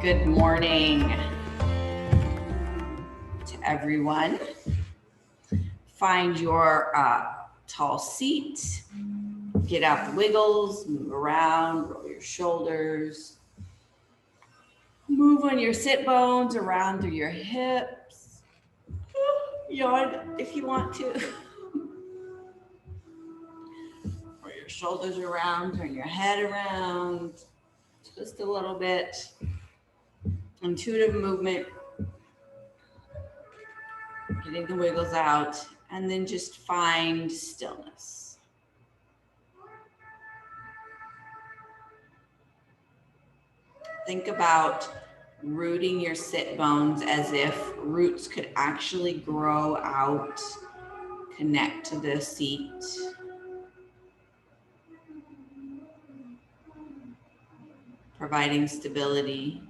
Good morning to everyone. Find your tall seat, get out the wiggles, move around, roll your shoulders, move on your sit bones around through your hips. Yawn if you want to. Roll your shoulders around, turn your head around, just a little bit. Intuitive movement, getting the wiggles out, and then just find stillness. Think about rooting your sit bones as if roots could actually grow out, connect to the seat. Providing stability.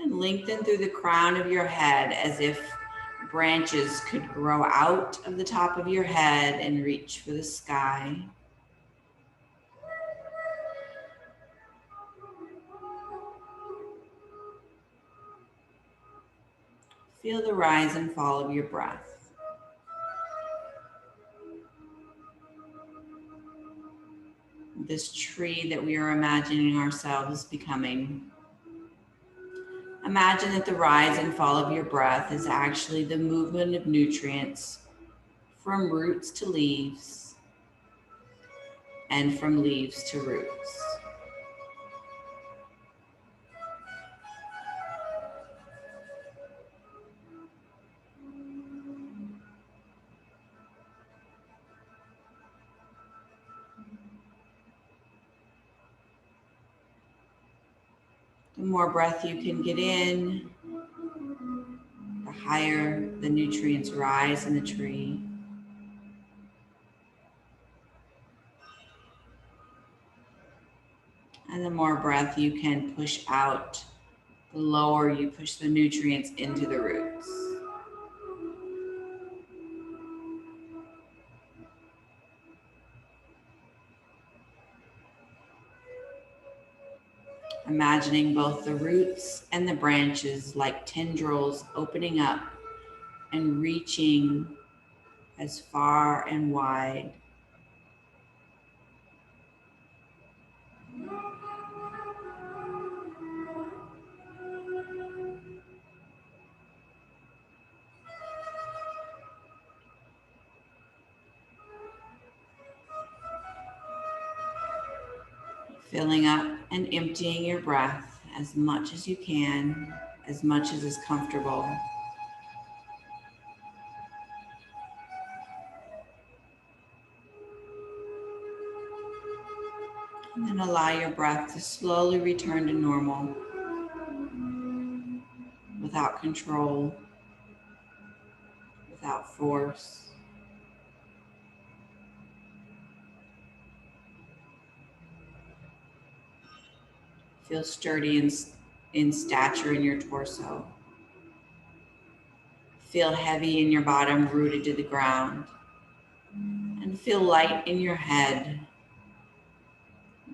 And lengthen through the crown of your head as if branches could grow out of the top of your head and reach for the sky. Feel the rise and fall of your breath. This tree that we are imagining ourselves becoming. Imagine that the rise and fall of your breath is actually the movement of nutrients from roots to leaves and from leaves to roots. The more breath you can get in, the higher the nutrients rise in the tree. And the more breath you can push out, the lower you push the nutrients into the roots. Imagining both the roots and the branches like tendrils opening up and reaching as far and wide. Filling up and emptying your breath as much as you can, as much as is comfortable. And then allow your breath to slowly return to normal, without control, without force. Feel sturdy in stature in your torso. Feel heavy in your bottom, rooted to the ground. And feel light in your head,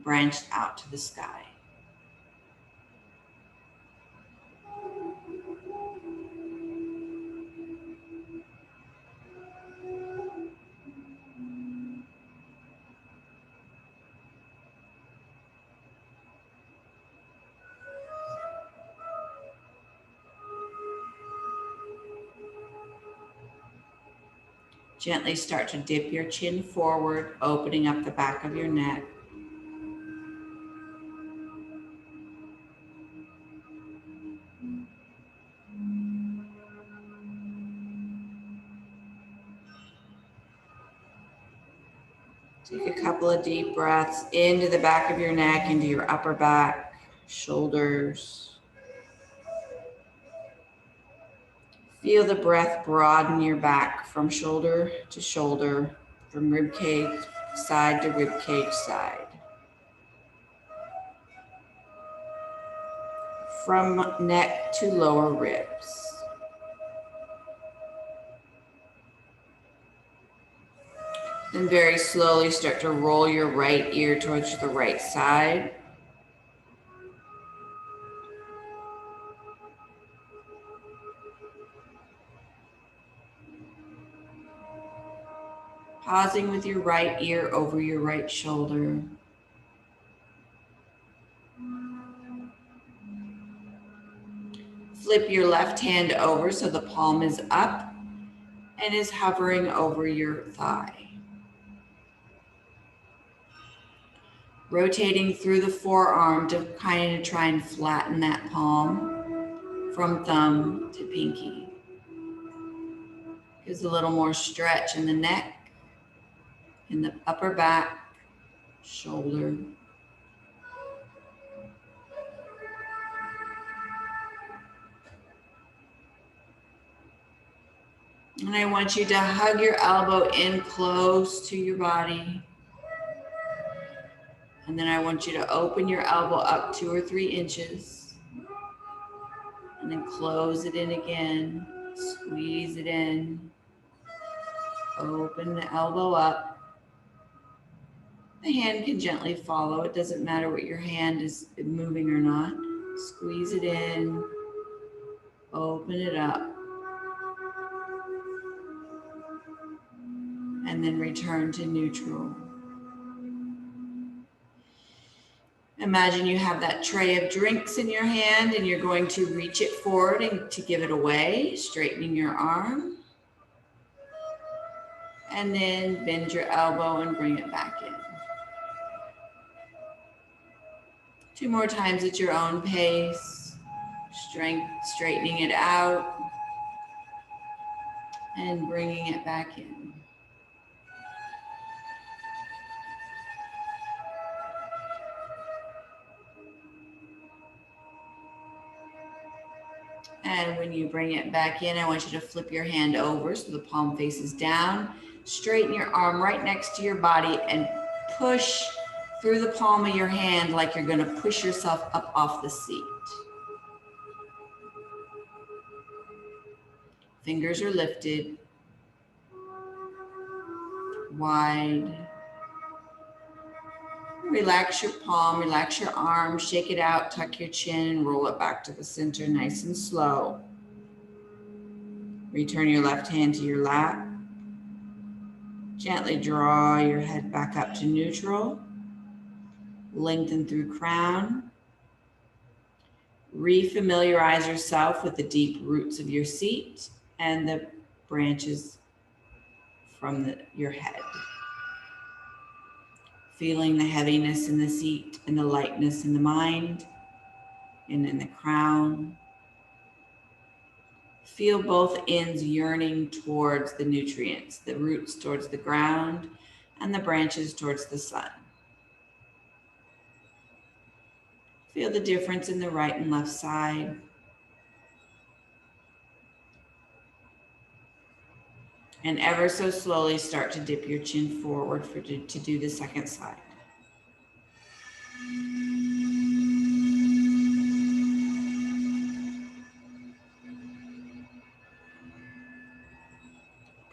branched out to the sky. Gently start to dip your chin forward, opening up the back of your neck. Take a couple of deep breaths into the back of your neck, into your upper back, shoulders. Feel the breath broaden your back from shoulder to shoulder, from ribcage side to ribcage side. From neck to lower ribs. Then very slowly start to roll your right ear towards the right side. Pausing with your right ear over your right shoulder. Flip your left hand over so the palm is up and is hovering over your thigh. Rotating through the forearm to kind of try and flatten that palm from thumb to pinky. Gives a little more stretch in the neck, in the upper back, shoulder. And I want you to hug your elbow in close to your body. And then I want you to open your elbow up 2 or 3 inches. And then close it in again. Squeeze it in. Open the elbow up. The hand can gently follow. It doesn't matter what your hand is moving or not. Squeeze it in. Open it up. And then return to neutral. Imagine you have that tray of drinks in your hand and you're going to reach it forward and to give it away, straightening your arm. And then bend your elbow and bring it back in. 2 more times at your own pace, straightening it out and bringing it back in. And when you bring it back in, I want you to flip your hand over so the palm faces down. Straighten your arm right next to your body and push through the palm of your hand like you're going to push yourself up off the seat. Fingers are lifted, wide. Relax your palm, relax your arm, shake it out, tuck your chin, and roll it back to the center nice and slow. Return your left hand to your lap. Gently draw your head back up to neutral. Lengthen through crown. Refamiliarize yourself with the deep roots of your seat and the branches from your head. Feeling the heaviness in the seat and the lightness in the mind and in the crown. Feel both ends yearning towards the nutrients, the roots towards the ground and the branches towards the sun. Feel the difference in the right and left side. And ever so slowly start to dip your chin forward to do the second side.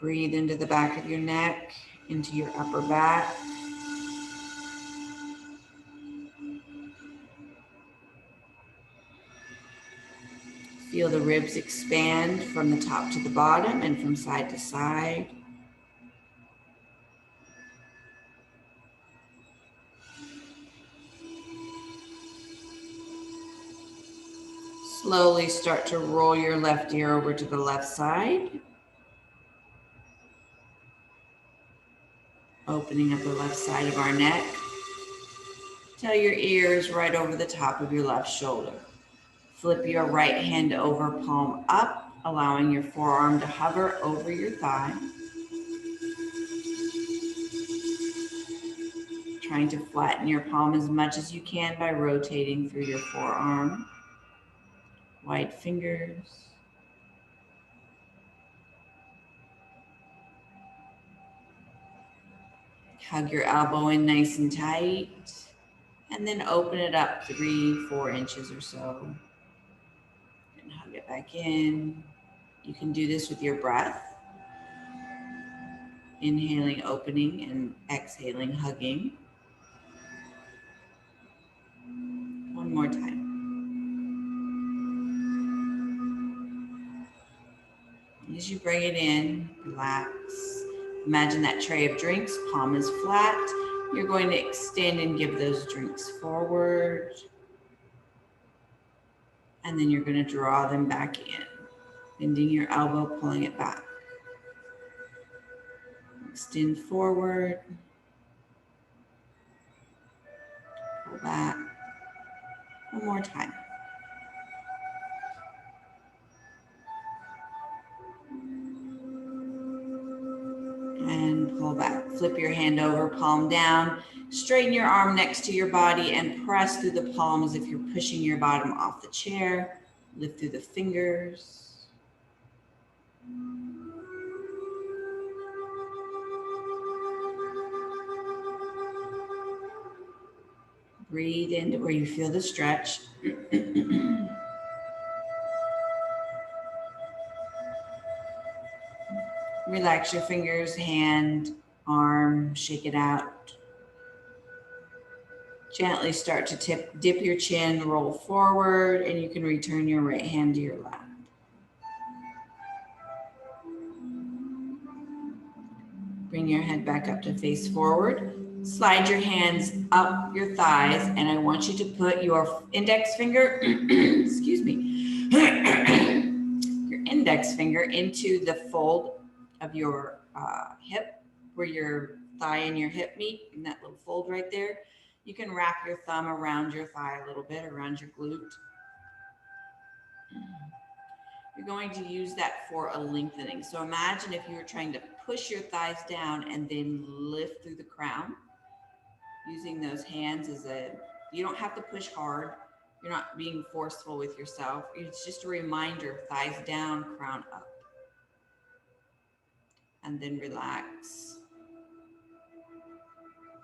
Breathe into the back of your neck, into your upper back. Feel the ribs expand from the top to the bottom and from side to side. Slowly start to roll your left ear over to the left side. Opening up the left side of our neck. Till your ear is right over the top of your left shoulder. Flip your right hand over, palm up, allowing your forearm to hover over your thigh. Trying to flatten your palm as much as you can by rotating through your forearm. Wide fingers. Hug your elbow in nice and tight. And then open it up 3-4 inches or so. And hug it back in. You can do this with your breath. Inhaling, opening, and exhaling, hugging. One more time. As you bring it in, relax. Imagine that tray of drinks, palm is flat. You're going to extend and give those drinks forward. And then you're going to draw them back in. Bending your elbow, pulling it back. Extend forward. Pull back. One more time. And pull back. Flip your hand over, palm down. Straighten your arm next to your body and press through the palm as if you're pushing your bottom off the chair. Lift through the fingers. Breathe into where you feel the stretch. Relax your fingers, hand, arm, shake it out. Gently start to dip your chin, roll forward, and you can return your right hand to your lap. Bring your head back up to face forward. Slide your hands up your thighs, and I want you to put your index finger, excuse me, your index finger into the fold of your hip, where your thigh and your hip meet, in that little fold right there. You can wrap your thumb around your thigh a little bit, around your glute. You're going to use that for a lengthening. So imagine if you were trying to push your thighs down and then lift through the crown. Using those hands as you don't have to push hard. You're not being forceful with yourself. It's just a reminder, thighs down, crown up. And then relax.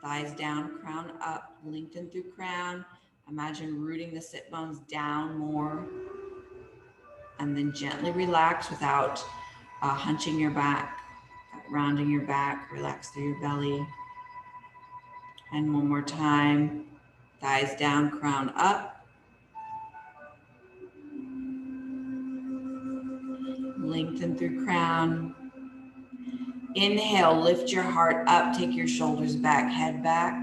Thighs down, crown up, lengthen through crown. Imagine rooting the sit bones down more. And then gently relax without hunching your back, rounding your back, relax through your belly. And one more time, thighs down, crown up. Lengthen through crown. Inhale, lift your heart up, take your shoulders back, head back.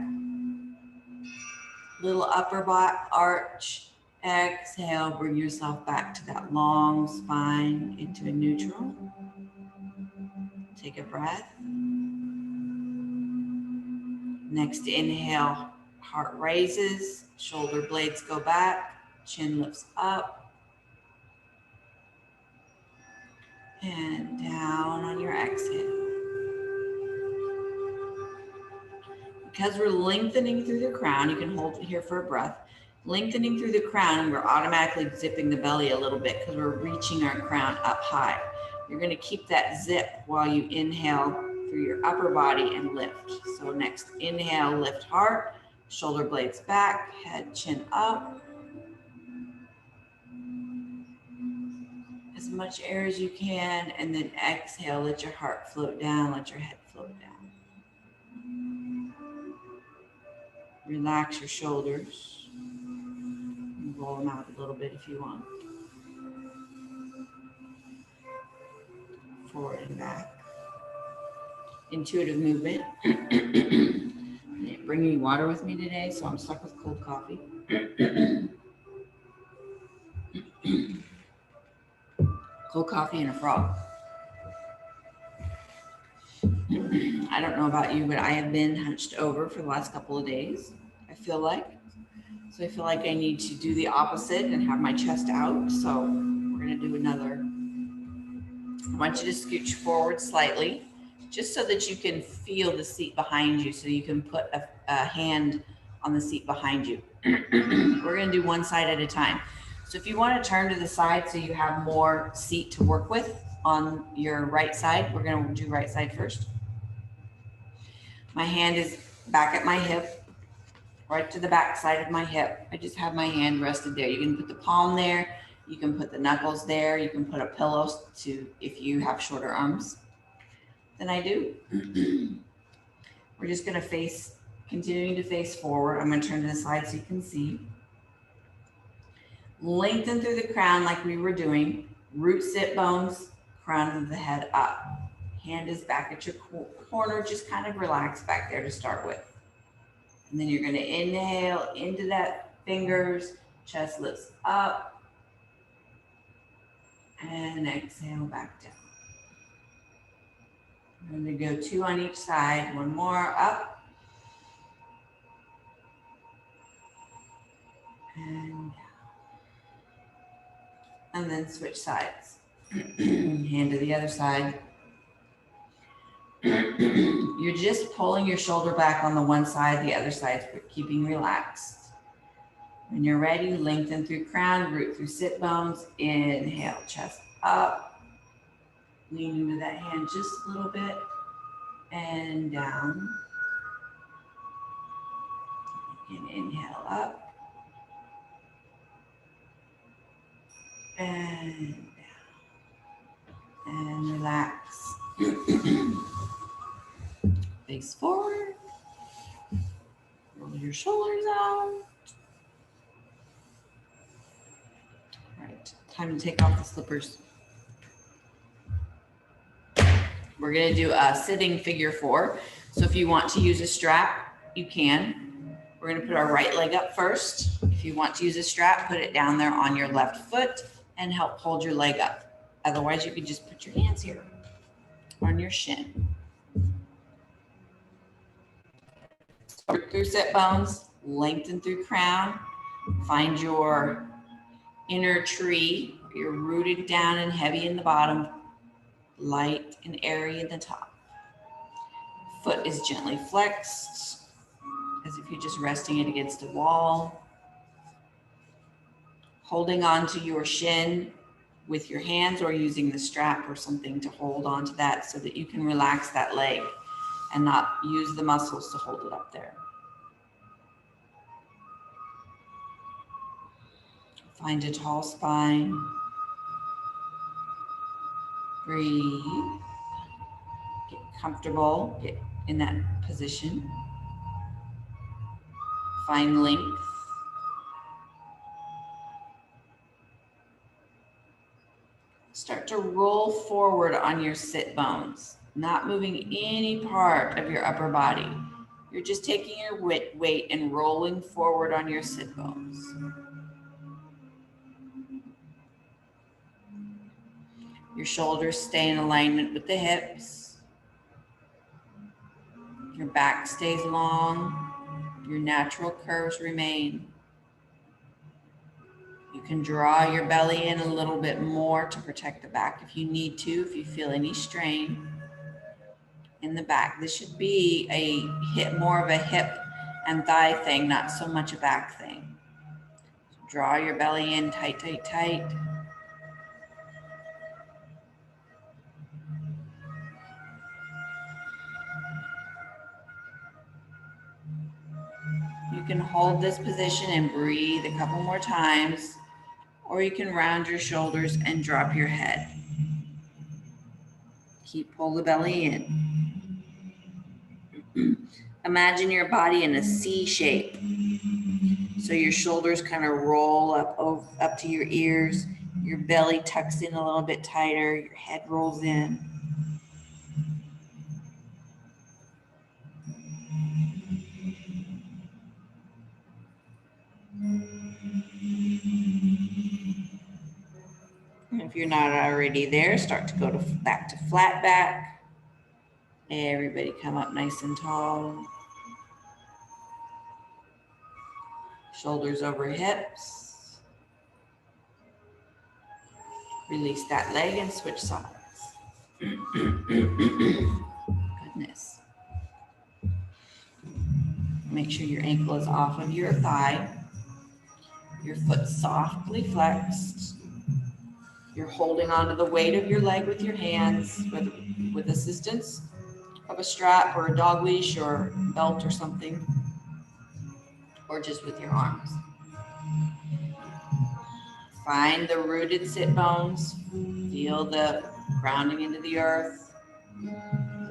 Little upper back arch. Exhale, bring yourself back to that long spine into a neutral. Take a breath. Next inhale, heart raises, shoulder blades go back, chin lifts up. And down on your exhale. Because we're lengthening through the crown, you can hold it here for a breath. Lengthening through the crown, and we're automatically zipping the belly a little bit because we're reaching our crown up high. You're going to keep that zip while you inhale through your upper body and lift. So next inhale, lift heart, shoulder blades back, head, chin up. As much air as you can, and then exhale, let your heart float down, let your head float down. Relax your shoulders. Roll them out a little bit if you want. Forward and back. Intuitive movement. I didn't bring any water with me today, so I'm stuck with cold coffee. Cold coffee and a frog. I don't know about you, but I have been hunched over for the last couple of days, I feel like. So I feel like I need to do the opposite and have my chest out. So we're going to do another. I want you to scooch forward slightly, just so that you can feel the seat behind you, so you can put a hand on the seat behind you. We're going to do one side at a time. So if you want to turn to the side so you have more seat to work with on your right side, we're going to do right side first. My hand is back at my hip. Right to the back side of my hip. I just have my hand rested there. You can put the palm there. You can put the knuckles there. You can put a pillow to if you have shorter arms. than I do. We're just going to continuing to face forward. I'm going to turn to the side so you can see. Lengthen through the crown like we were doing. Root sit bones, crown of the head up. Hand is back at your corner. Just kind of relax back there to start with. And then you're going to inhale into that fingers, chest lifts up. And exhale back down. I'm going to go 2 on each side. One more up. And down. And then switch sides. Hand to the other side. You're just pulling your shoulder back on the one side, the other side's keeping relaxed. When you're ready, lengthen through crown, root through sit bones. Inhale, chest up. Lean into that hand just a little bit. And down. And inhale up. And down. And relax. Face forward. Roll your shoulders out. All right, time to take off the slippers. We're going to do a sitting figure 4. So if you want to use a strap, you can. We're going to put our right leg up first. If you want to use a strap, put it down there on your left foot and help hold your leg up. Otherwise, you can just put your hands here on your shin. Root through sit bones, lengthen through crown. Find your inner tree. You're rooted down and heavy in the bottom, light and airy in the top. Foot is gently flexed, as if you're just resting it against a wall. Holding on to your shin with your hands or using the strap or something to hold on to that so that you can relax that leg and not use the muscles to hold it up there. Find a tall spine. Breathe. Get comfortable. Get in that position. Find length. Start to roll forward on your sit bones, not moving any part of your upper body. You're just taking your weight and rolling forward on your sit bones. Your shoulders stay in alignment with the hips. Your back stays long. Your natural curves remain. You can draw your belly in a little bit more to protect the back if you need to, if you feel any strain in the back. This should be more of a hip and thigh thing, not so much a back thing. So draw your belly in tight, tight, tight. You can hold this position and breathe a couple more times, or you can round your shoulders and drop your head. Pull the belly in. Imagine your body in a C shape. So your shoulders kind of roll up to your ears. Your belly tucks in a little bit tighter. Your head rolls in. And if you're not already there, start to go back to flat back. Everybody come up nice and tall. Shoulders over hips. Release that leg and switch sides. Goodness. Make sure your ankle is off of your thigh. Your foot softly flexed. You're holding onto the weight of your leg with your hands with assistance of a strap or a dog leash or belt or something, or just with your arms. Find the rooted sit bones. Feel the grounding into the earth.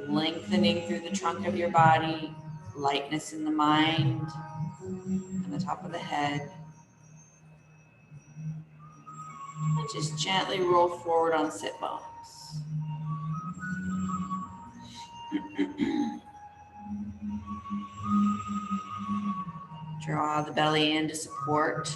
Lengthening through the trunk of your body, lightness in the mind, and the top of the head. And just gently roll forward on sit bones. Draw the belly in to support.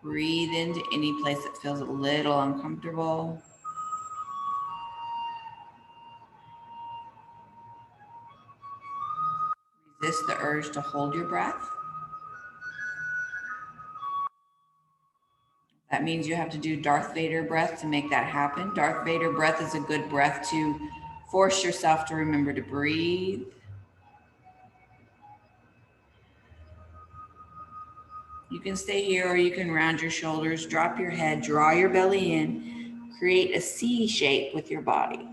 Breathe into any place that feels a little uncomfortable. Resist the urge to hold your breath. That means you have to do Darth Vader breath to make that happen. Darth Vader breath is a good breath to force yourself to remember to breathe. You can stay here or you can round your shoulders, drop your head, draw your belly in, create a C shape with your body.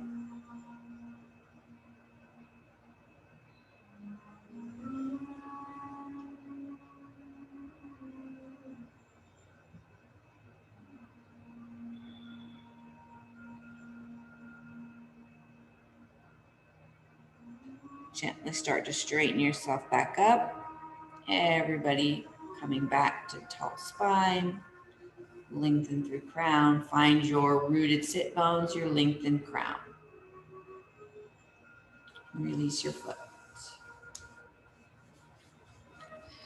Gently start to straighten yourself back up. Everybody coming back to tall spine. Lengthen through crown. Find your rooted sit bones, your lengthened crown. Release your foot.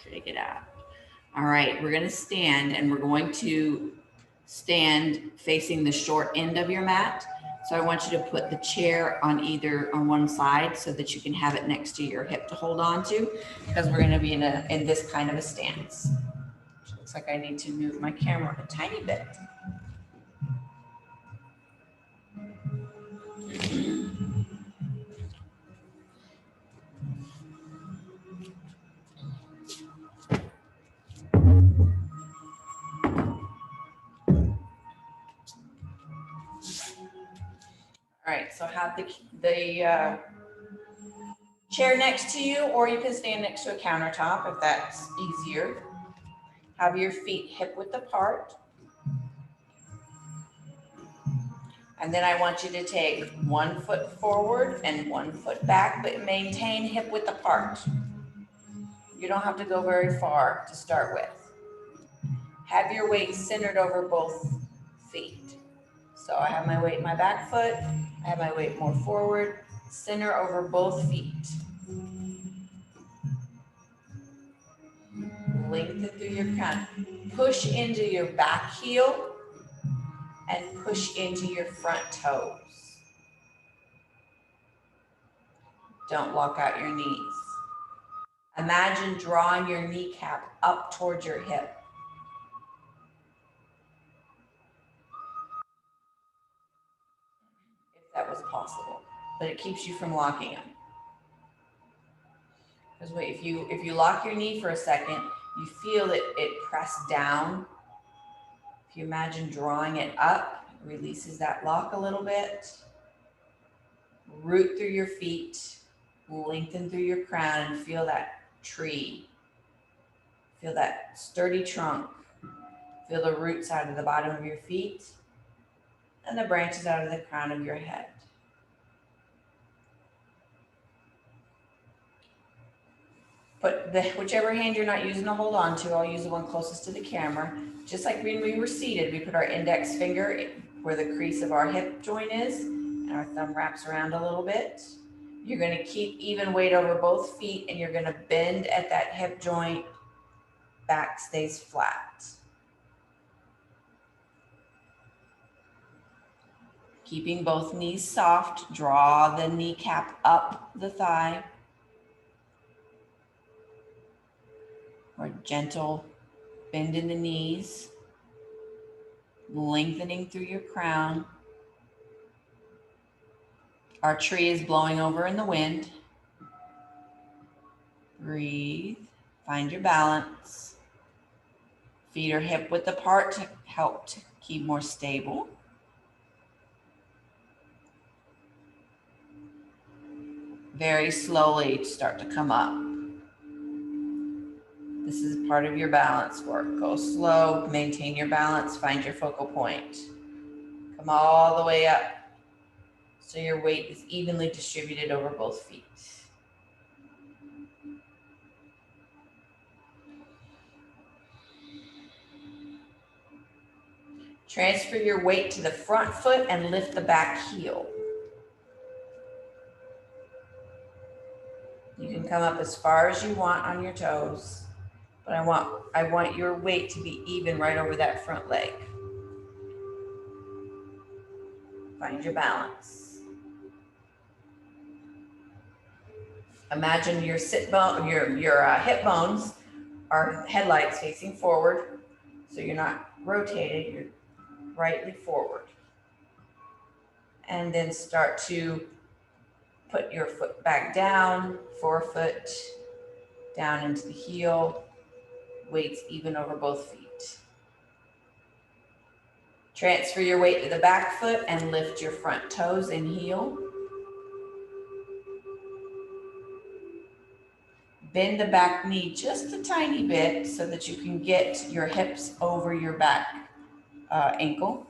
Shake it out. All right, we're going to stand and we're going to stand facing the short end of your mat. So I want you to put the chair on one side so that you can have it next to your hip to hold on to, because we're going to be in this kind of a stance. Looks like I need to move my camera a tiny bit. All right, so have the chair next to you, or you can stand next to a countertop if that's easier. Have your feet hip width apart. And then I want you to take 1 foot forward and 1 foot back, but maintain hip width apart. You don't have to go very far to start with. Have your weight centered over both feet. So I have my weight in my back foot, I have my weight more forward, center over both feet. Lengthen through your crown. Push into your back heel and push into your front toes. Don't lock out your knees. Imagine drawing your kneecap up towards your hip. If that was possible, but it keeps you from locking them. Because if you lock your knee for a second, you feel it press down. If you imagine drawing it up, it releases that lock a little bit. Root through your feet, lengthen through your crown, and feel that tree. Feel that sturdy trunk. Feel the roots out of the bottom of your feet and the branches out of the crown of your head. Put whichever hand you're not using to hold on to, I'll use the one closest to the camera. Just like when we were seated, we put our index finger where the crease of our hip joint is, and our thumb wraps around a little bit. You're going to keep even weight over both feet, and you're going to bend at that hip joint. Back stays flat. Keeping both knees soft, draw the kneecap up the thigh. Or gentle bend in the knees, lengthening through your crown. Our tree is blowing over in the wind. Breathe, find your balance. Feet are hip width apart to help to keep more stable. Very slowly start to come up. This is part of your balance work. Go slow, maintain your balance, find your focal point. Come all the way up so your weight is evenly distributed over both feet. Transfer your weight to the front foot and lift the back heel. You can come up as far as you want on your toes, but I want your weight to be even right over that front leg. Find your balance. Imagine your hip bones are headlights facing forward, so you're not rotated, you're rightly forward. And then start to put your foot back down, forefoot down into the heel, weights even over both feet. Transfer your weight to the back foot and lift your front toes and heel. Bend the back knee just a tiny bit so that you can get your hips over your back ankle.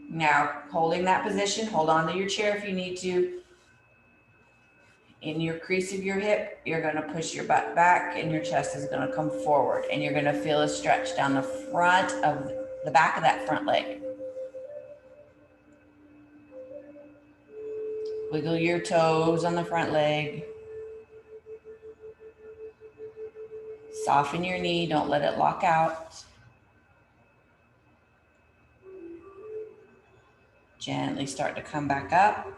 Now, holding that position, hold on to your chair if you need to. In your crease of your hip, you're going to push your butt back and your chest is going to come forward, and you're going to feel a stretch down the front of the back of that front leg. Wiggle your toes on the front leg. Soften your knee, don't let it lock out. Gently start to come back up.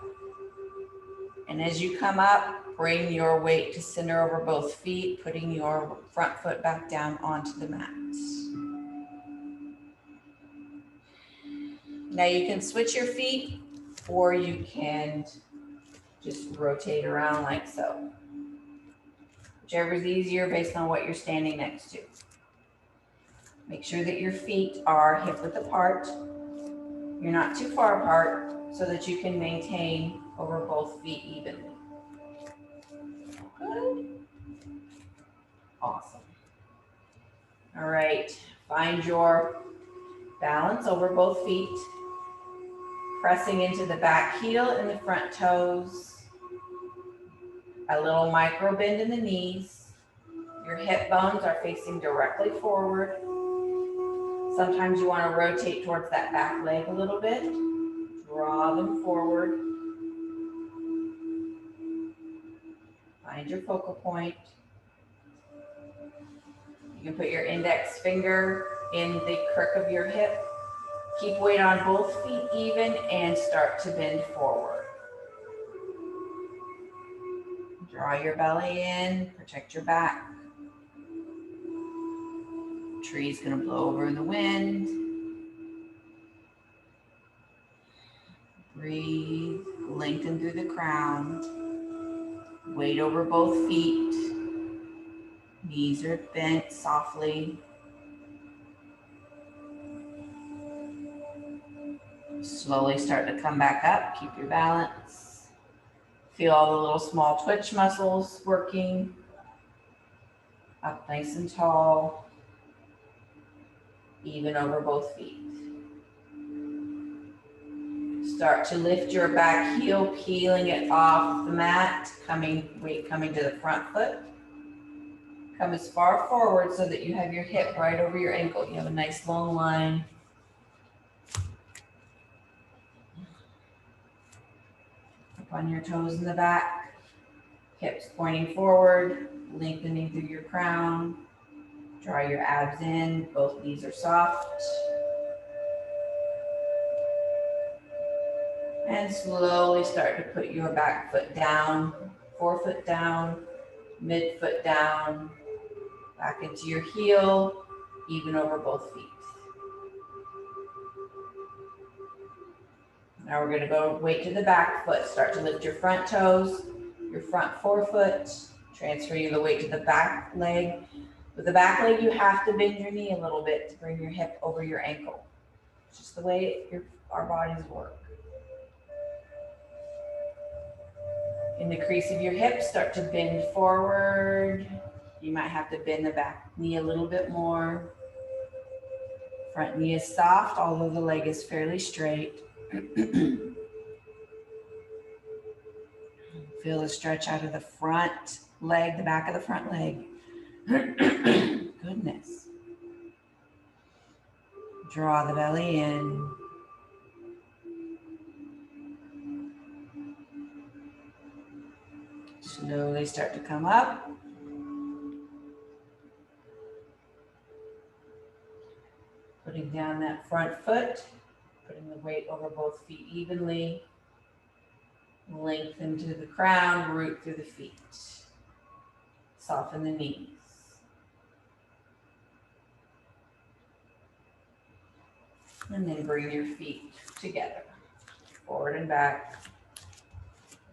And as you come up, bring your weight to center over both feet, putting your front foot back down onto the mat. Now you can switch your feet, or you can just rotate around like so. Whichever is easier based on what you're standing next to. Make sure that your feet are hip width apart. You're not too far apart so that you can maintain over both feet evenly. Good. Awesome. All right, find your balance over both feet. Pressing into the back heel and the front toes. A little micro bend in the knees. Your hip bones are facing directly forward. Sometimes you want to rotate towards that back leg a little bit. Draw them forward. Find your focal point. You can put your index finger in the crook of your hip. Keep weight on both feet even and start to bend forward. Draw your belly in, protect your back. Tree's gonna blow over in the wind. Breathe, lengthen through the crown. Weight over both feet. Knees are bent softly. Slowly start to come back up, keep your balance. Feel all the little small twitch muscles working. Up nice and tall. Even over both feet. Start to lift your back heel, peeling it off the mat, weight coming to the front foot. Come as far forward so that you have your hip right over your ankle. You have a nice long line. Up on your toes in the back, hips pointing forward, lengthening through your crown. Draw your abs in, both knees are soft. And slowly start to put your back foot down, forefoot down, midfoot down, back into your heel, even over both feet. Now we're gonna go weight to the back foot. Start to lift your front toes, your front forefoot, transferring the weight to the back leg. With the back leg, you have to bend your knee a little bit to bring your hip over your ankle. It's just the way our bodies work. In the crease of your hips, start to bend forward. You might have to bend the back knee a little bit more. Front knee is soft, although the leg is fairly straight. Feel the stretch out of the front leg, the back of the front leg. Goodness. Draw the belly in. Slowly start to come up. Putting down that front foot, putting the weight over both feet evenly. Lengthen to the crown, root through the feet. Soften the knees. And then bring your feet together, forward and back.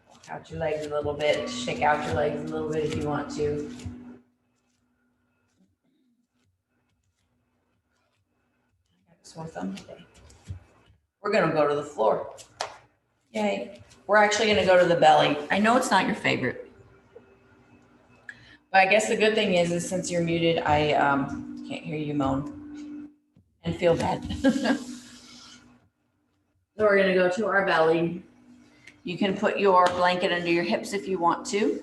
Walk out your legs a little bit, shake out your legs a little bit if you want to. I got a sore thumb today. We're gonna go to the floor. Yay. We're actually gonna go to the belly. I know it's not your favorite, but I guess the good thing is since you're muted, I can't hear you moan and feel bad. So we're gonna go to our belly. You can put your blanket under your hips if you want to,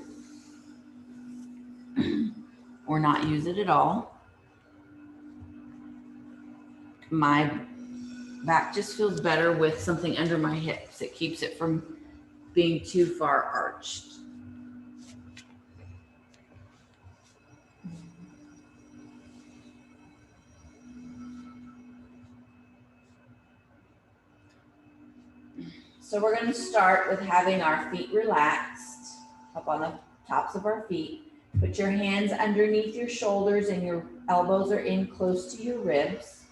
or not use it at all. My back just feels better with something under my hips. It keeps it from being too far arched. So we're going to start with having our feet relaxed up on the tops of our feet. Put your hands underneath your shoulders and your elbows are in close to your ribs.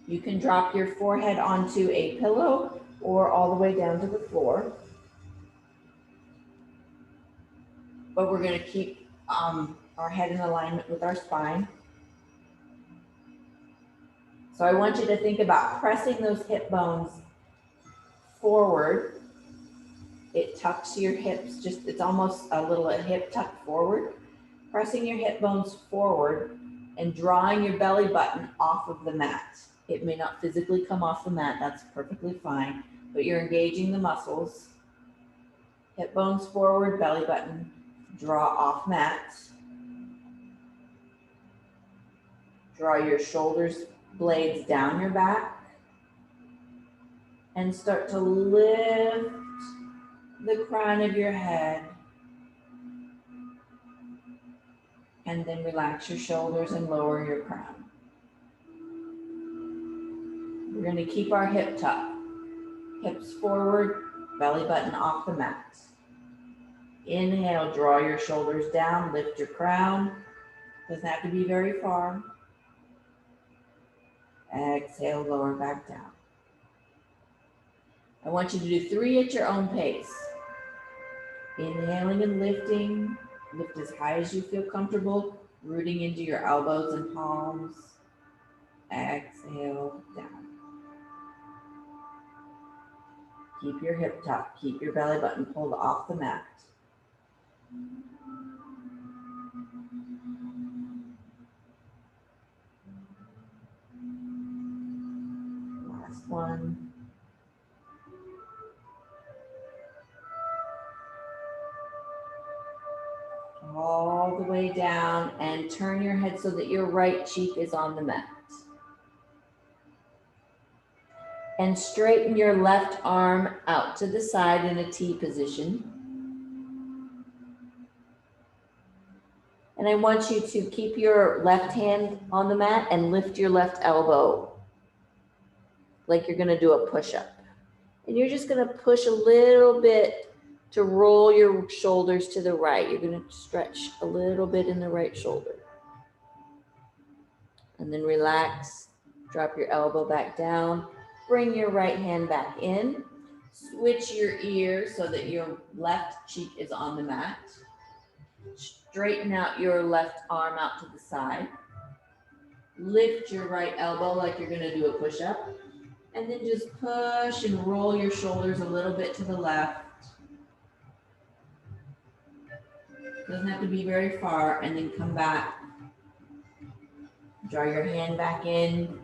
You can drop your forehead onto a pillow or all the way down to the floor. But we're going to keep our head in alignment with our spine. So I want you to think about pressing those hip bones forward. It tucks your hips, it's almost a little hip tuck forward. Pressing your hip bones forward and drawing your belly button off of the mat. It may not physically come off the mat, that's perfectly fine, but you're engaging the muscles. Hip bones forward, belly button, draw off mat. Draw your shoulders blades down your back and start to lift the crown of your head, and then relax your shoulders and lower your crown. We're going to keep our hip tuck, hips forward, belly button off the mat. Inhale, draw your shoulders down, lift your crown. Doesn't have to be very far. Exhale, lower back down. I want you to do 3 at your own pace. Inhaling and lifting. Lift as high as you feel comfortable, rooting into your elbows and palms. Exhale, down. Keep your hip tuck, keep your belly button pulled off the mat. Last one. All the way down and turn your head so that your right cheek is on the mat. And straighten your left arm out to the side in a T position. And I want you to keep your left hand on the mat and lift your left elbow like you're gonna do a push-up. And you're just gonna push a little bit to roll your shoulders to the right. You're gonna stretch a little bit in the right shoulder. And then relax, drop your elbow back down, bring your right hand back in, switch your ear so that your left cheek is on the mat. Straighten out your left arm out to the side. Lift your right elbow like you're gonna do a push-up. And then just push and roll your shoulders a little bit to the left. Doesn't have to be very far, and then come back. Draw your hand back in.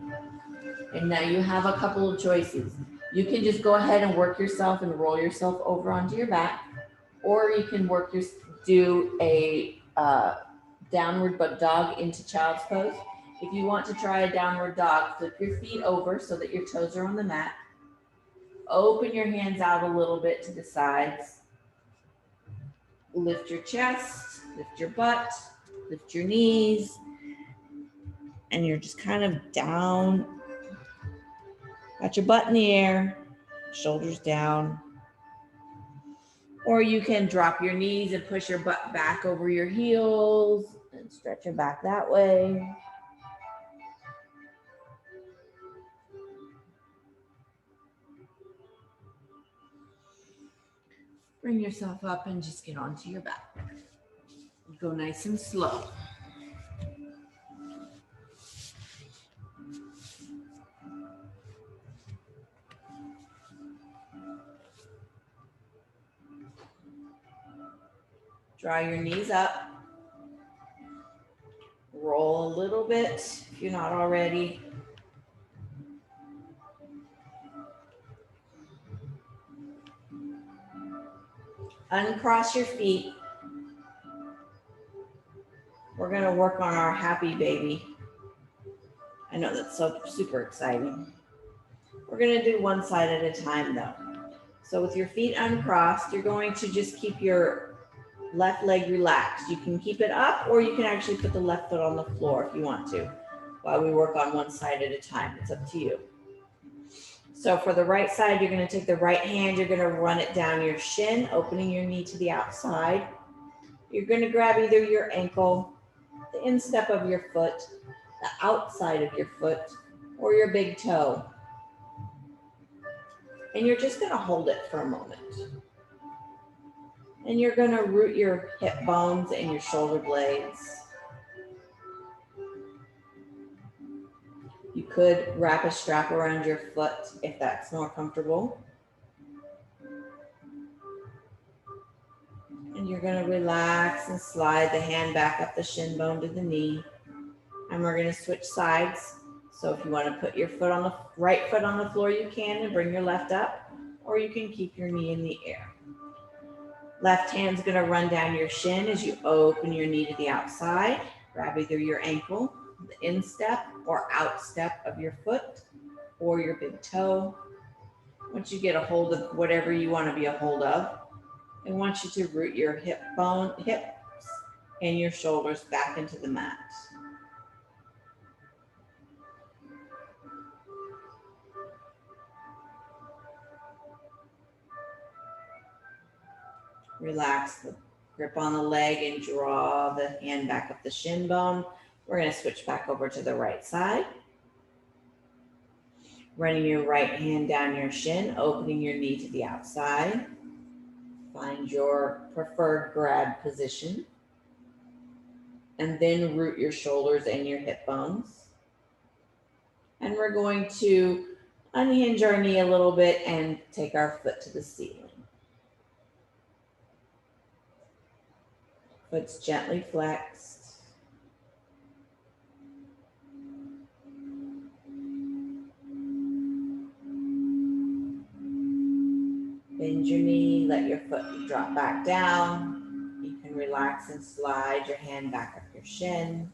And now you have a couple of choices. You can just go ahead and work yourself and roll yourself over onto your back, or you can do a downward dog into child's pose. If you want to try a downward dog, flip your feet over so that your toes are on the mat. Open your hands out a little bit to the sides. Lift your chest, lift your butt, lift your knees, and you're just kind of down. Got your butt in the air, shoulders down. Or you can drop your knees and push your butt back over your heels and stretch your back that way. Bring yourself up and just get onto your back. Go nice and slow. Draw your knees up. Roll a little bit if you're not already. Uncross your feet. We're going to work on our happy baby. I know that's so super exciting. We're going to do one side at a time though. So with your feet uncrossed, you're going to just keep your left leg relaxed. You can keep it up, or you can actually put the left foot on the floor if you want to, while we work on one side at a time. It's up to you. So for the right side, you're going to take the right hand, you're going to run it down your shin, opening your knee to the outside. You're going to grab either your ankle, the instep of your foot, the outside of your foot, or your big toe. And you're just going to hold it for a moment. And you're going to root your hip bones and your shoulder blades. You could wrap a strap around your foot if that's more comfortable. And you're going to relax and slide the hand back up the shin bone to the knee. And we're going to switch sides. So if you want to put your foot on the right foot on the floor, you can, and bring your left up, or you can keep your knee in the air. Left hand's going to run down your shin as you open your knee to the outside. Grab either your ankle, the instep or outstep of your foot, or your big toe. Once you get a hold of whatever you want to be a hold of, I want you to root your hips and your shoulders back into the mat. Relax the grip on the leg and draw the hand back up the shin bone. We're going to switch back over to the right side. Running your right hand down your shin, opening your knee to the outside. Find your preferred grab position. And then root your shoulders and your hip bones. And we're going to unhinge our knee a little bit and take our foot to the ceiling. Foot's gently flexed. Bend your knee, let your foot drop back down. You can relax and slide your hand back up your shin.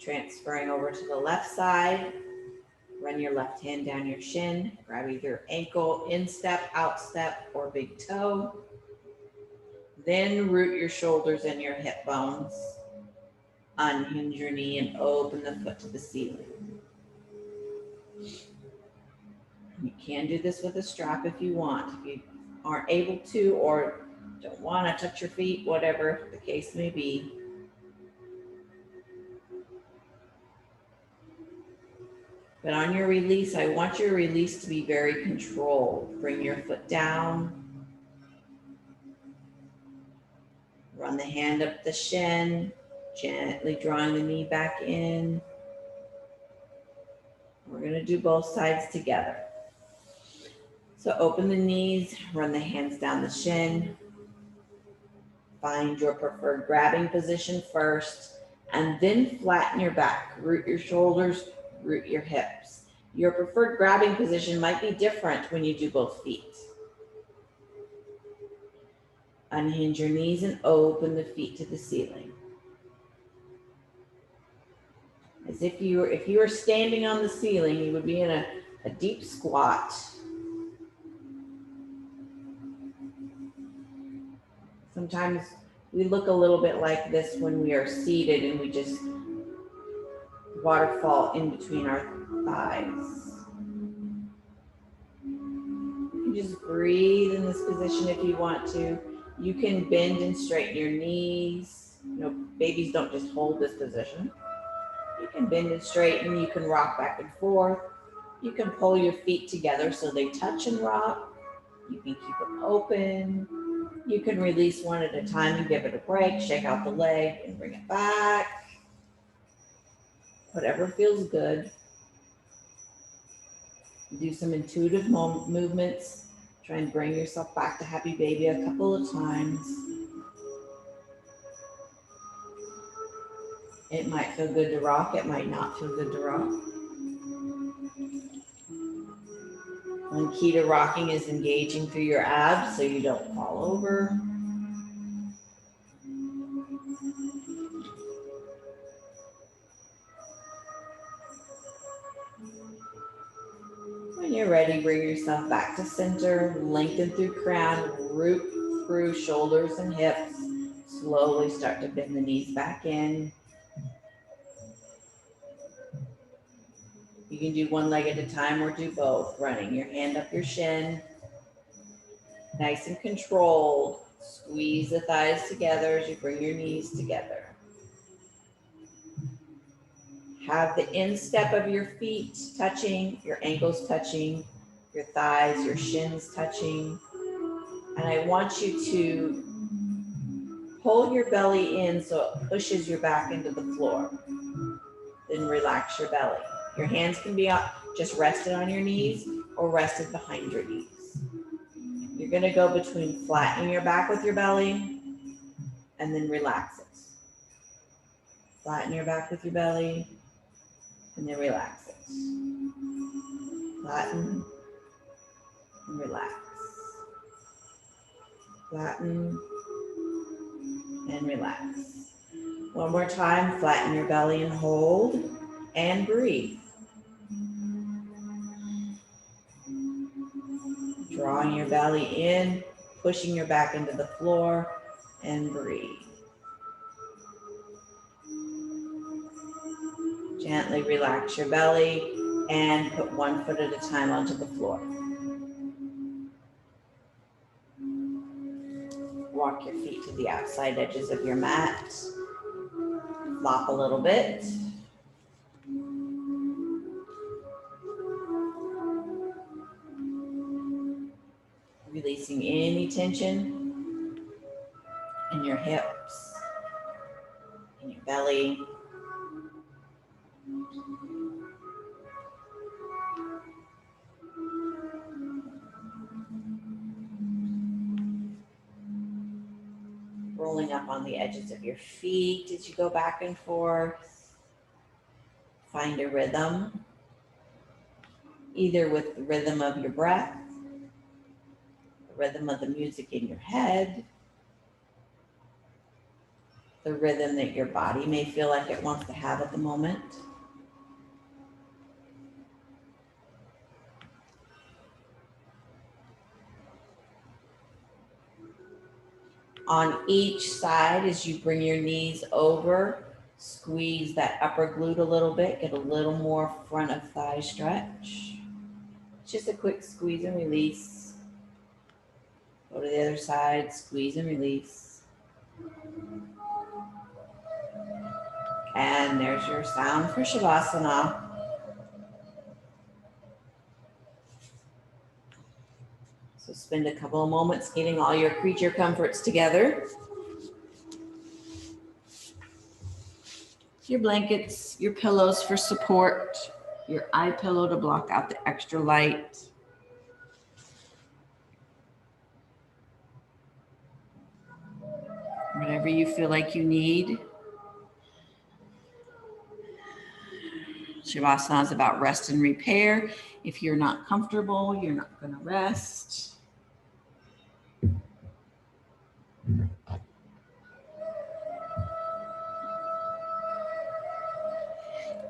Transferring over to the left side. Run your left hand down your shin. Grab either ankle, instep, outstep, or big toe. Then root your shoulders and your hip bones. Unhinge your knee and open the foot to the ceiling. You can do this with a strap if you want. If you aren't able to or don't want to touch your feet, whatever the case may be. But on your release, I want your release to be very controlled. Bring your foot down. Run the hand up the shin, gently drawing the knee back in. We're going to do both sides together. So open the knees, run the hands down the shin. Find your preferred grabbing position first, and then flatten your back. Root your shoulders, root your hips. Your preferred grabbing position might be different when you do both feet. Unhinge your knees and open the feet to the ceiling. As if you were standing on the ceiling, you would be in a deep squat. Sometimes we look a little bit like this when we are seated and we just waterfall in between our thighs. You can just breathe in this position if you want to. You can bend and straighten your knees. You know, babies don't just hold this position. You can bend and straighten. You can rock back and forth. You can pull your feet together so they touch and rock. You can keep them open. You can release one at a time and give it a break. Shake out the leg and bring it back. Whatever feels good. Do some intuitive movements. Try and bring yourself back to happy baby a couple of times. It might feel good to rock. It might not feel good to rock. One key to rocking is engaging through your abs so you don't fall over. When you're ready, bring yourself back to center. Lengthen through crown. Root through shoulders and hips. Slowly start to bend the knees back in. You can do one leg at a time or do both. Running your hand up your shin. Nice and controlled. Squeeze the thighs together as you bring your knees together. Have the instep of your feet touching, your ankles touching, your thighs, your shins touching. And I want you to pull your belly in so it pushes your back into the floor. Then relax your belly. Your hands can be up, just rested on your knees or rested behind your knees. You're going to go between flattening your back with your belly and then relax it. Flatten your back with your belly and then relax it. Flatten and relax. Flatten and relax. One more time, flatten your belly and hold and breathe. Drawing your belly in, pushing your back into the floor and breathe. Gently relax your belly and put one foot at a time onto the floor. Walk your feet to the outside edges of your mat. Flop a little bit. Releasing any tension in your hips, in your belly. Rolling up on the edges of your feet as you go back and forth. Find a rhythm, either with the rhythm of your breath, the rhythm of the music in your head, the rhythm that your body may feel like it wants to have at the moment. On each side, as you bring your knees over, squeeze that upper glute a little bit, get a little more front of thigh stretch. Just a quick squeeze and release. Go to the other side, squeeze and release. And there's your sound for Shavasana. So spend a couple of moments getting all your creature comforts together. Your blankets, your pillows for support, your eye pillow to block out the extra light. Whatever you feel like you need. Savasana is about rest and repair. If you're not comfortable, you're not going to rest.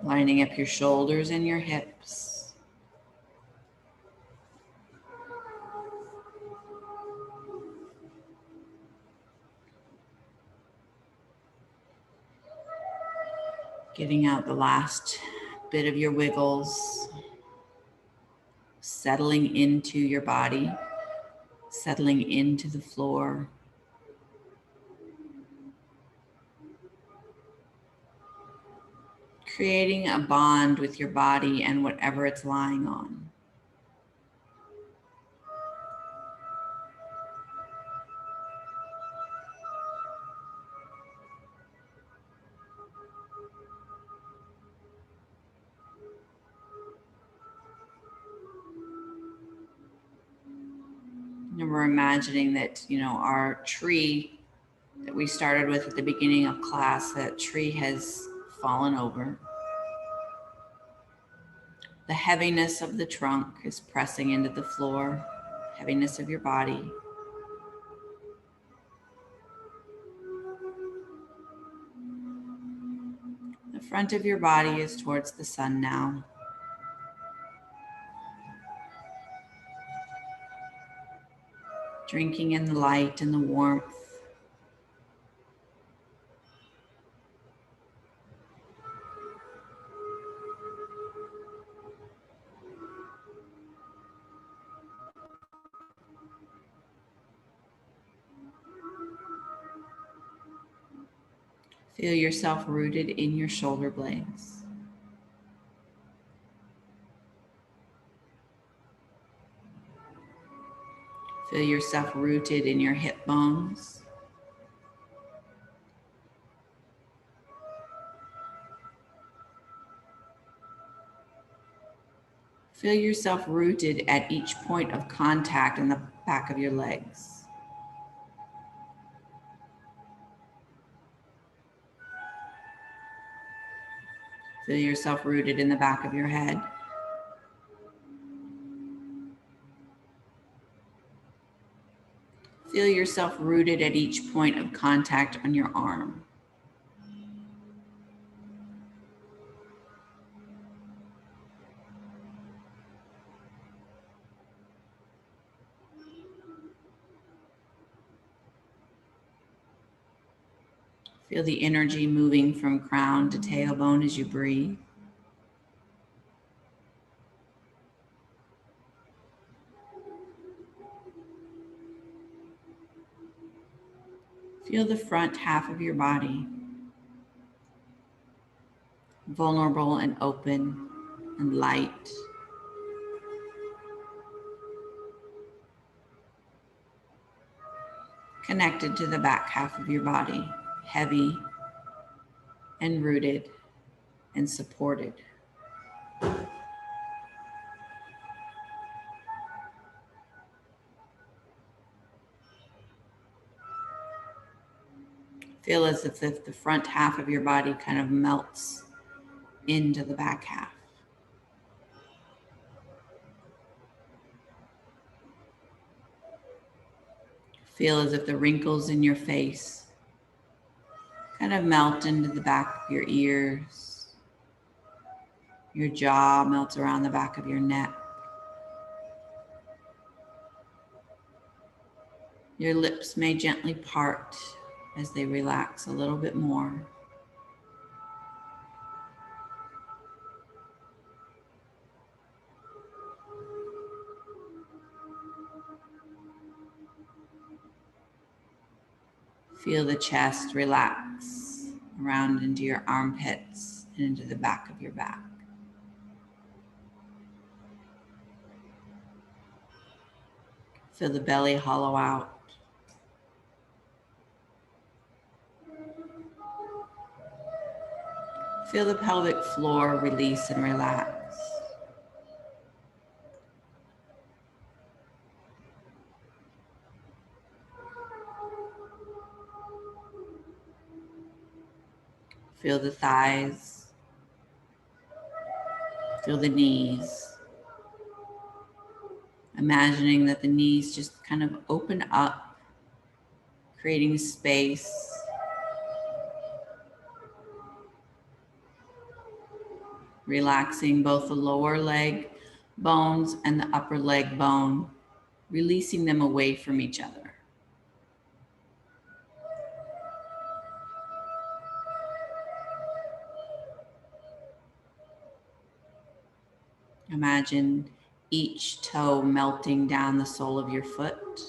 Lining up your shoulders and your hips. Getting out the last bit of your wiggles. Settling into your body. Settling into the floor. Creating a bond with your body and whatever it's lying on. And we're imagining that, our tree that we started with at the beginning of class, that tree has fallen over. The heaviness of the trunk is pressing into the floor, heaviness of your body. The front of your body is towards the sun now. Drinking in the light and the warmth. Feel yourself rooted in your shoulder blades. Feel yourself rooted in your hip bones. Feel yourself rooted at each point of contact in the back of your legs. Feel yourself rooted in the back of your head. Feel yourself rooted at each point of contact on your arm. Feel the energy moving from crown to tailbone as you breathe. Feel the front half of your body, vulnerable and open and light. Connected to the back half of your body, heavy and rooted and supported. Feel as if the front half of your body kind of melts into the back half. Feel as if the wrinkles in your face kind of melt into the back of your ears. Your jaw melts around the back of your neck. Your lips may gently part as they relax a little bit more. Feel the chest relax around into your armpits and into the back of your back. Feel the belly hollow out. Feel the pelvic floor release and relax. Feel the thighs. Feel the knees. Imagining that the knees just kind of open up, creating space. Relaxing both the lower leg bones and the upper leg bone, releasing them away from each other. Imagine each toe melting down the sole of your foot,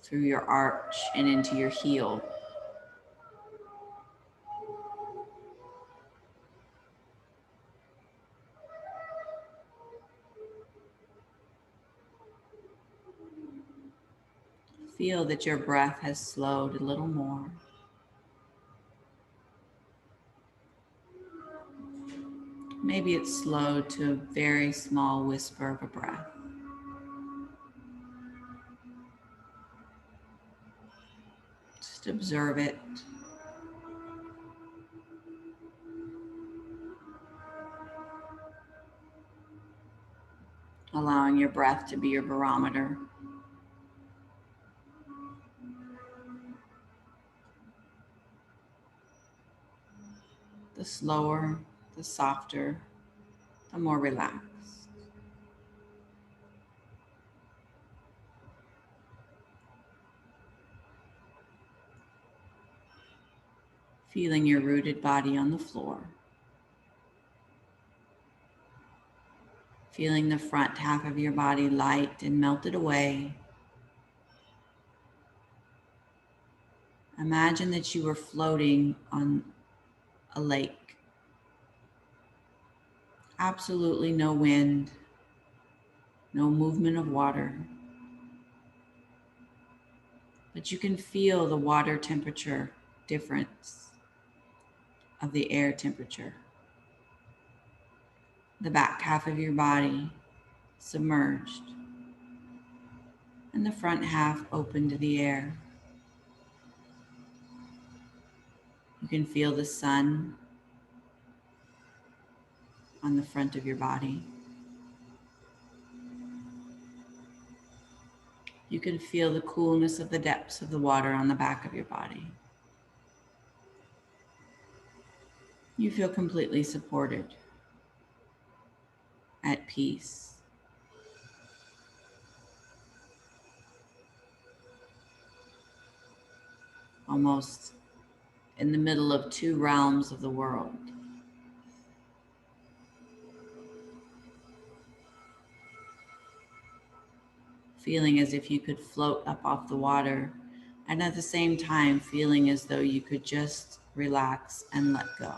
through your arch and into your heel. Feel that your breath has slowed a little more. Maybe it's slowed to a very small whisper of a breath. Just observe it. Allowing your breath to be your barometer. The slower, the softer, the more relaxed. Feeling your rooted body on the floor. Feeling the front half of your body light and melted away. Imagine that you were floating on a lake. Absolutely no wind, no movement of water. But you can feel the water temperature difference of the air temperature. The back half of your body submerged, and the front half open to the air. You can feel the sun on the front of your body. You can feel the coolness of the depths of the water on the back of your body. You feel completely supported, at peace. Almost in the middle of two realms of the world. Feeling as if you could float up off the water, and at the same time feeling as though you could just relax and let go.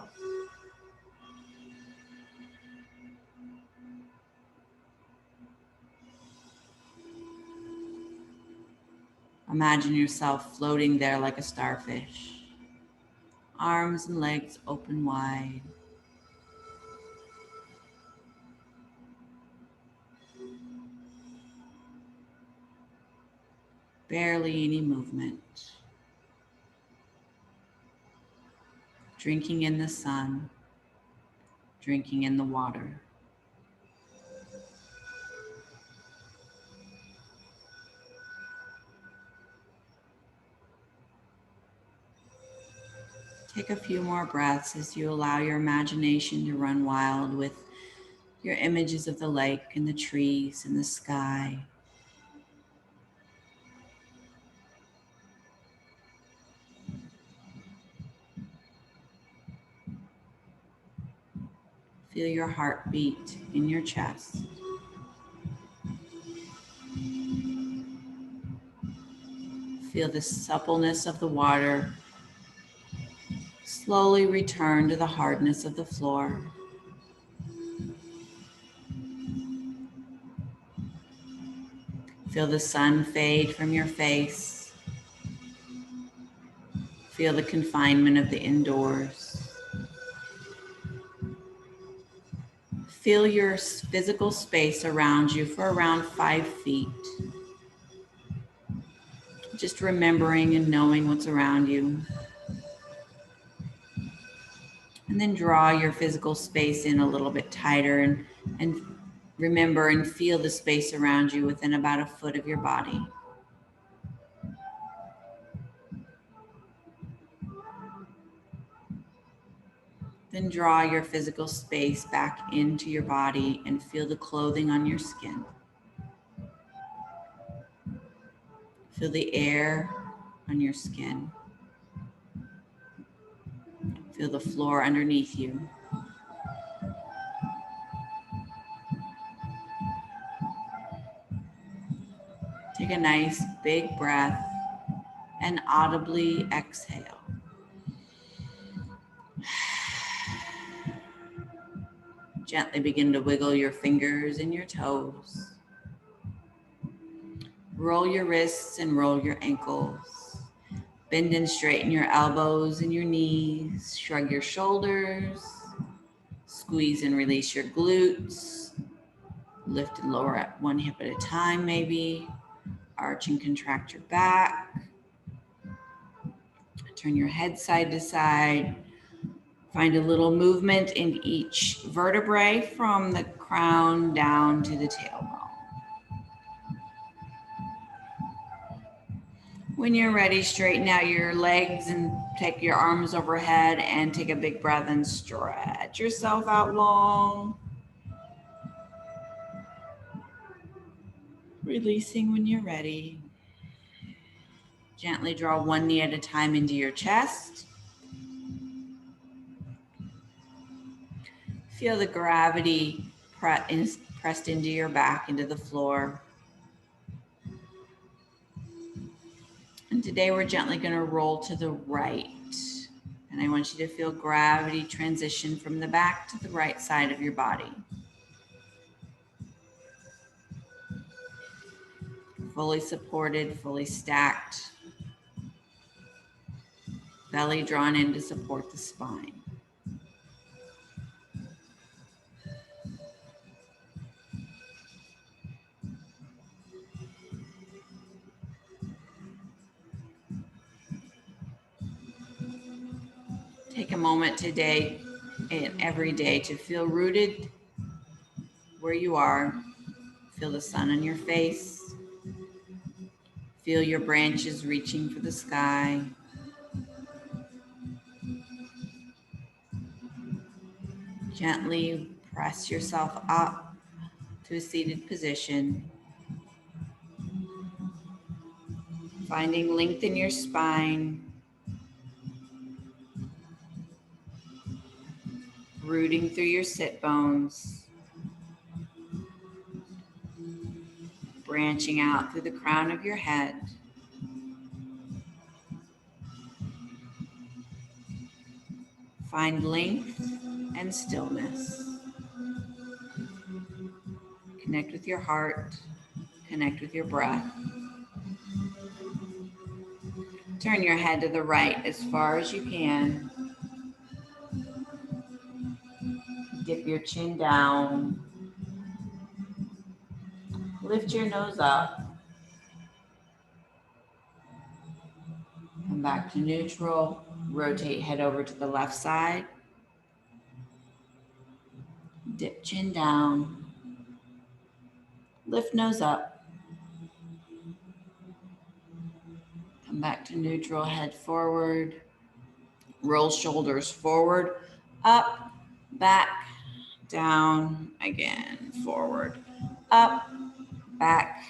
Imagine yourself floating there like a starfish, arms and legs open wide. Barely any movement. Drinking in the sun, drinking in the water. Take a few more breaths as you allow your imagination to run wild with your images of the lake and the trees and the sky. Feel your heartbeat in your chest. Feel the suppleness of the water slowly return to the hardness of the floor. Feel the sun fade from your face. Feel the confinement of the indoors. Feel your physical space around you for around 5 feet. just remembering and knowing what's around you. And then draw your physical space in a little bit tighter and remember and feel the space around you within about a foot of your body. Then draw your physical space back into your body and feel the clothing on your skin. Feel the air on your skin. Feel the floor underneath you. Take a nice big breath and audibly exhale. Gently begin to wiggle your fingers and your toes. Roll your wrists and roll your ankles. Bend and straighten your elbows and your knees. Shrug your shoulders. Squeeze and release your glutes. Lift and lower at one hip at a time maybe. Arch and contract your back. Turn your head side to side. Find a little movement in each vertebrae from the crown down to the tailbone. When you're ready, straighten out your legs and take your arms overhead and take a big breath and stretch yourself out long. Releasing when you're ready. Gently draw one knee at a time into your chest. Feel the gravity pressed into your back, into the floor. And today we're gently going to roll to the right. And I want you to feel gravity transition from the back to the right side of your body. Fully supported, fully stacked. Belly drawn in to support the spine. Take a moment today and every day to feel rooted where you are. Feel the sun on your face. Feel your branches reaching for the sky. Gently press yourself up to a seated position. Finding length in your spine. Rooting through your sit bones. Branching out through the crown of your head. Find length and stillness. Connect with your heart. Connect with your breath. Turn your head to the right as far as you can. Dip your chin down. Lift your nose up. Come back to neutral. Rotate head over to the left side. Dip chin down. Lift nose up. Come back to neutral, head forward. Roll shoulders forward, up, back, down, again, forward, up, back,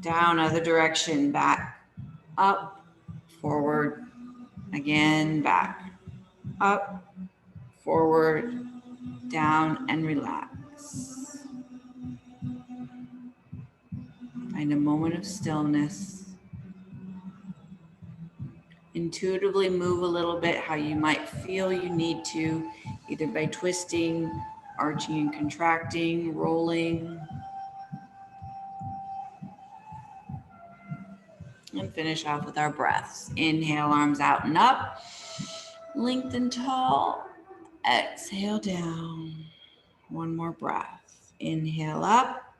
down, other direction, back, up, forward, again, back, up, forward, down, and relax. Find a moment of stillness. Intuitively move a little bit how you might feel you need to, either by twisting, arching and contracting, rolling. And finish off with our breaths. Inhale, arms out and up. Lengthen tall. Exhale down. One more breath. Inhale up.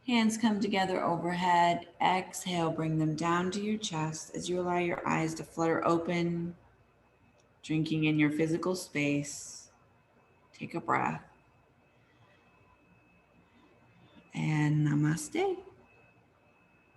Hands come together overhead. Exhale, bring them down to your chest as you allow your eyes to flutter open, drinking in your physical space. Take a breath. And namaste.